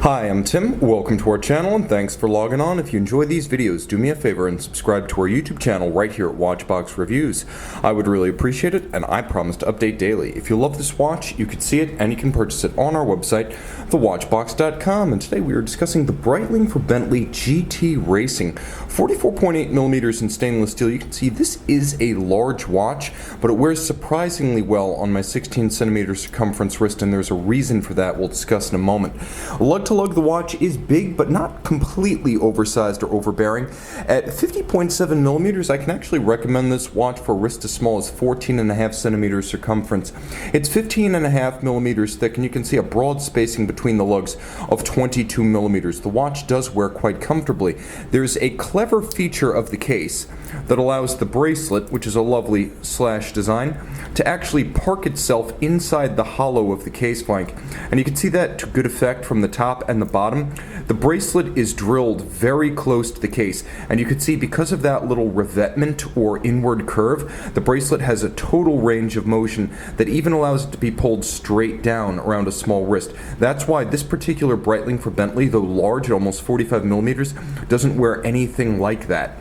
Hi, I'm Tim. Welcome to our channel and thanks for logging on. If you enjoy these videos, do me a favor and subscribe to our YouTube channel right here at Watchbox Reviews. I would really appreciate it, and I promise to update daily. If you love this watch, you can see it and you can purchase it on our website, thewatchbox.com. And today we are discussing the Breitling Bentley GT Racing 44.8mm in stainless steel. You can see this is a large watch, but it wears surprisingly well on my 16cm circumference wrist, and there's a reason for that we'll discuss in a moment. Lug-to-lug, the watch is big, but not completely oversized or overbearing. At 50.7mm, I can actually recommend this watch for a wrist as small as 14.5cm circumference. It's 15.5mm thick, and you can see a broad spacing between the lugs of 22mm. The watch does wear quite comfortably. There's a clever feature of the case that allows the bracelet, which is a lovely slash design, to actually park itself inside the hollow of the case flank. And you can see that to good effect from the top and the bottom. The bracelet is drilled very close to the case, and you can see because of that little revetment or inward curve, the bracelet has a total range of motion that even allows it to be pulled straight down around a small wrist. That's why this particular Breitling Bentley, though large at almost 45mm, doesn't wear anything like that.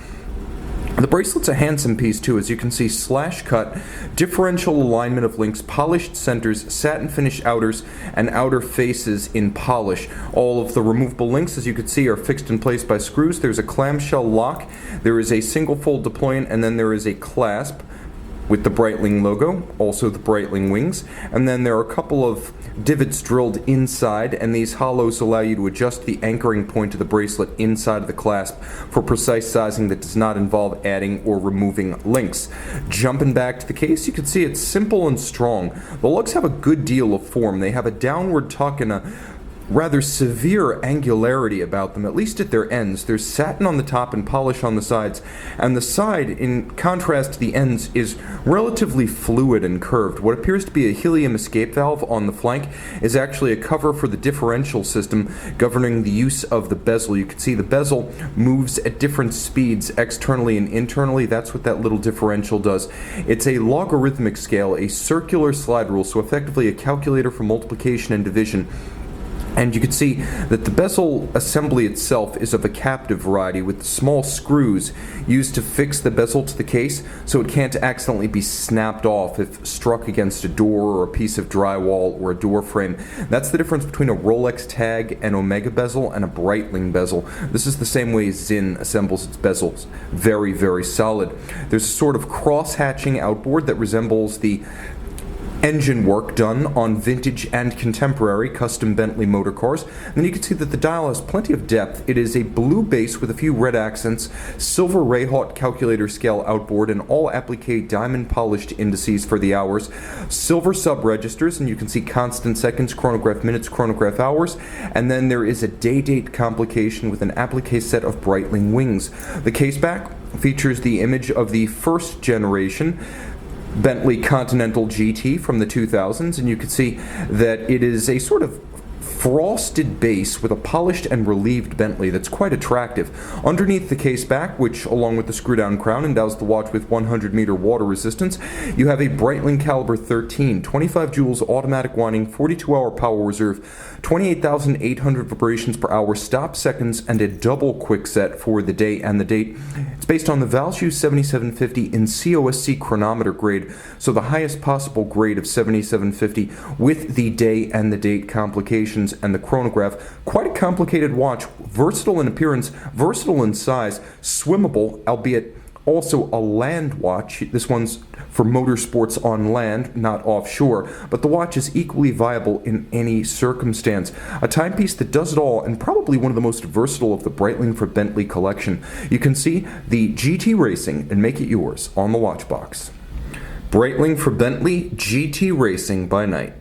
The bracelet's a handsome piece too, as you can see slash cut, differential alignment of links, polished centers, satin finish outers, and outer faces in polish. All of the removable links, as you can see, are fixed in place by screws. There's a clamshell lock, there is a single fold deployant, and then there is a clasp with the Breitling logo, also the Breitling wings, and then there are a couple of divots drilled inside, and these hollows allow you to adjust the anchoring point of the bracelet inside of the clasp for precise sizing that does not involve adding or removing links. Jumping back to the case, you can see it's simple and strong. The lugs have a good deal of form. They have a downward tuck and a rather severe angularity about them, at least at their ends. There's satin on the top and polish on the sides, and the side, in contrast to the ends, is relatively fluid and curved. What appears to be a helium escape valve on the flank is actually a cover for the differential system governing the use of the bezel. You can see the bezel moves at different speeds externally and internally. That's what that little differential does. It's a logarithmic scale, a circular slide rule, so effectively a calculator for multiplication and division. And you can see that the bezel assembly itself is of a captive variety with small screws used to fix the bezel to the case so it can't accidentally be snapped off if struck against a door or a piece of drywall or a door frame. That's the difference between a Rolex tag and Omega bezel and a Breitling bezel. This is the same way Zinn assembles its bezels. Very, very solid. There's a sort of cross-hatching outboard that resembles the engine work done on vintage and contemporary custom Bentley motor cars. And then you can see that the dial has plenty of depth. It is a blue base with a few red accents, silver Rayhaut calculator scale outboard, and all applique diamond polished indices for the hours, silver sub registers, and you can see constant seconds, chronograph minutes, chronograph hours, and then there is a day date complication with an applique set of Breitling wings. The case back features the image of the first generation Bentley Continental GT from the 2000s, and you can see that it is a sort of frosted base with a polished and relieved Bentley that's quite attractive. Underneath the case back, which along with the screw-down crown endows the watch with 100-meter water resistance, you have a Breitling caliber 13, 25 joules automatic winding, 42-hour power reserve, 28,800 vibrations per hour, stop seconds, and a double quick set for the day and the date. It's based on the Valjoux 7750 in COSC chronometer grade, so the highest possible grade of 7750 with the day and the date complications and the chronograph. Quite a complicated watch, versatile in appearance, versatile in size, swimmable, albeit also a land watch. This one's for motorsports on land, not offshore, but the watch is equally viable in any circumstance. A timepiece that does it all, and probably one of the most versatile of the Breitling Bentley collection. You can see the GT Racing and make it yours on the Watchbox. Breitling Bentley GT Racing by night.